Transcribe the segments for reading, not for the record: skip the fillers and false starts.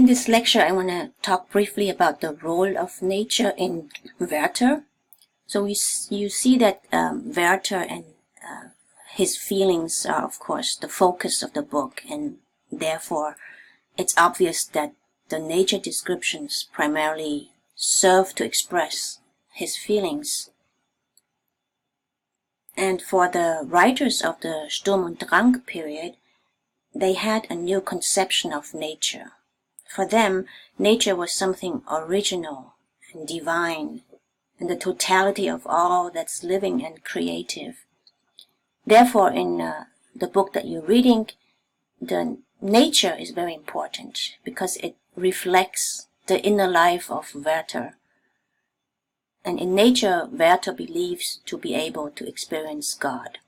In this lecture, I want to talk briefly about the role of nature in Werther. So you see that Werther and his feelings are, of course, the focus of the book, and therefore it's obvious that the nature descriptions primarily serve to express his feelings. And for the writers of the Sturm und Drang period, they had a new conception of nature. For them, nature was something original and divine, and the totality of all that's living and creative. Therefore, in the book that you're reading, the nature is very important because it reflects the inner life of Werther. And in nature, Werther believes to be able to experience God.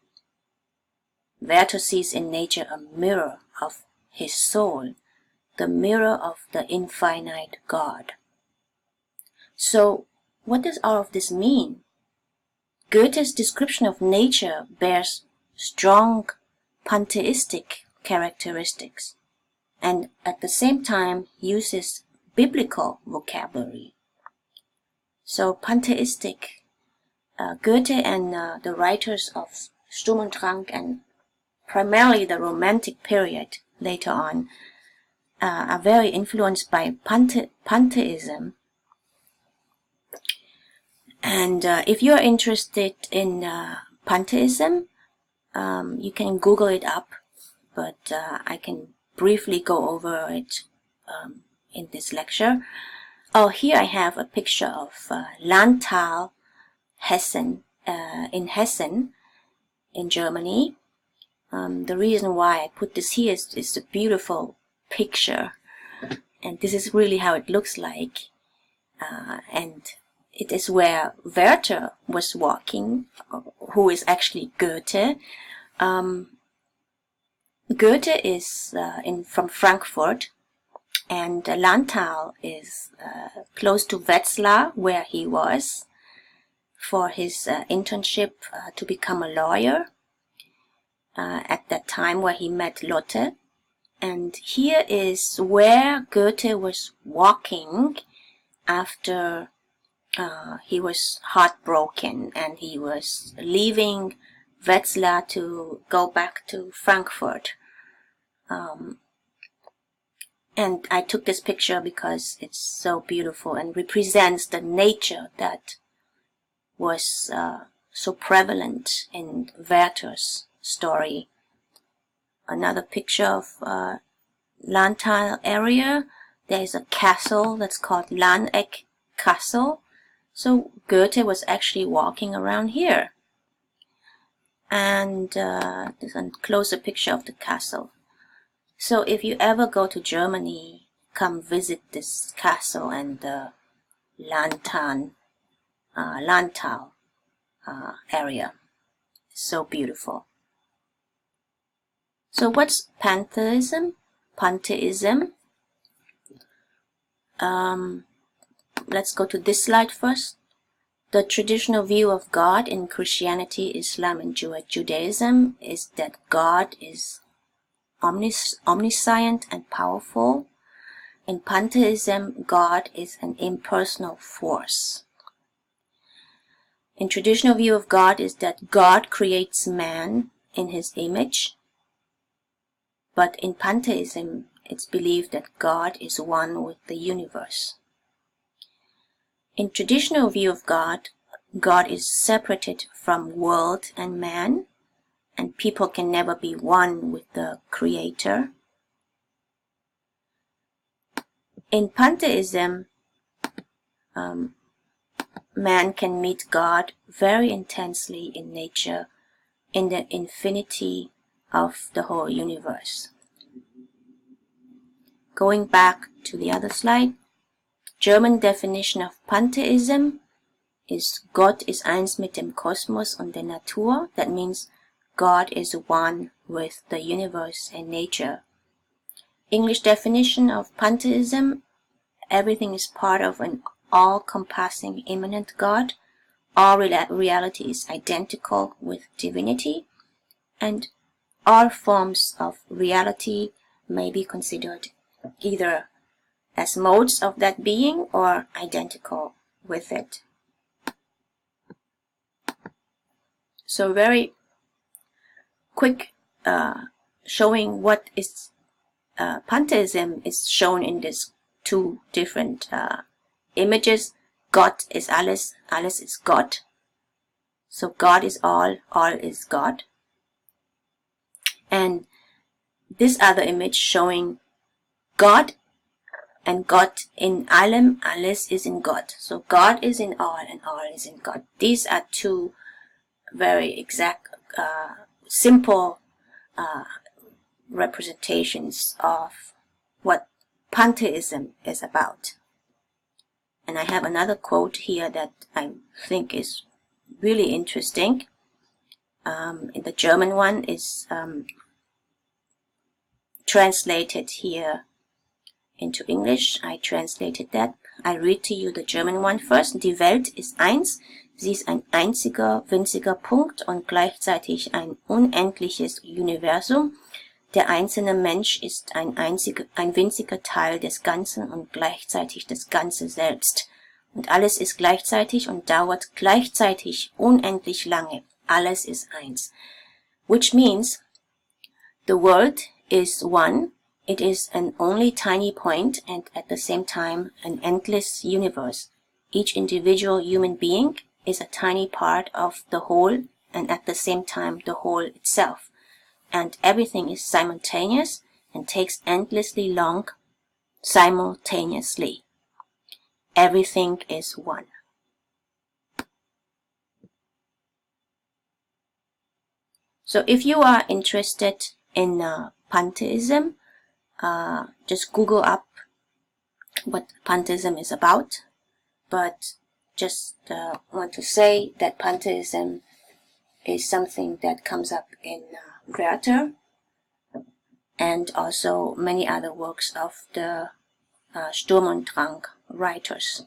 Werther sees in nature a mirror of his soul, the mirror of the infinite God. So, what does all of this mean? Goethe's description of nature bears strong pantheistic characteristics, and at the same time uses biblical vocabulary. So pantheistic, Goethe and the writers of Sturm und Drang and primarily the Romantic period later on are very influenced by pantheism. And if you're interested in pantheism, you can Google it up, but I can briefly go over it in this lecture. Oh, here I have a picture of Lahntal, Hessen, in Hessen, in Germany. The reason why I put this here is a beautiful picture, and this is really how it looks like. And it is where Werther was walking, who is actually Goethe. Goethe is from Frankfurt, and Lahntal is close to Wetzlar, where he was for his internship to become a lawyer at that time where he met Lotte. And here is where Goethe was walking after he was heartbroken and he was leaving Wetzlar to go back to Frankfurt. And I took this picture because it's so beautiful and represents the nature that was so prevalent in Werther's story. Another picture of Lahntal area. There is a castle that's called Lahneck Castle. So Goethe was actually walking around here. And there's a closer picture of the castle. So if you ever go to Germany, come visit this castle and the Lahntal area. So beautiful. So what's pantheism? Pantheism. Let's go to this slide first. The traditional view of God in Christianity, Islam, and Judaism is that God is omniscient and powerful. In pantheism, God is an impersonal force. In traditional view of God is that God creates man in his image. But in pantheism, it's believed that God is one with the universe. In traditional view of God, God is separated from world and man, and people can never be one with the Creator. In pantheism, man can meet God very intensely in nature, in the infinity of the whole universe. Going back to the other slide, German definition of pantheism is Gott ist eins mit dem Kosmos und der Natur. That means God is one with the universe and nature. English definition of pantheism, everything is part of an all-compassing immanent God. All reality is identical with divinity, and all forms of reality may be considered either as modes of that being or identical with it. So very quick showing what is pantheism is shown in these two different images. God is alles, alles is God. So God is all is God. And this other image showing God and God in allem, alles is in God. So God is in all and all is in God. These are two very exact, simple representations of what pantheism is about. And I have another quote here that I think is really interesting. In the German one is translated here into English. I translated that. I read to you the German one first. Die Welt ist eins. Sie ist ein einziger, winziger Punkt und gleichzeitig ein unendliches Universum. Der einzelne Mensch ist ein winziger Teil des Ganzen und gleichzeitig das Ganze selbst. Und alles ist gleichzeitig und dauert gleichzeitig unendlich lange. Alles ist eins. Which means the world is one. It is an only tiny point and at the same time an endless universe. Each individual human being is a tiny part of the whole and at the same time the whole itself. And everything is simultaneous and takes endlessly long simultaneously. Everything is one. So if you are interested in pantheism, just Google up what pantheism is about. But just want to say that pantheism is something that comes up in Werther and also many other works of the Sturm und Drang writers.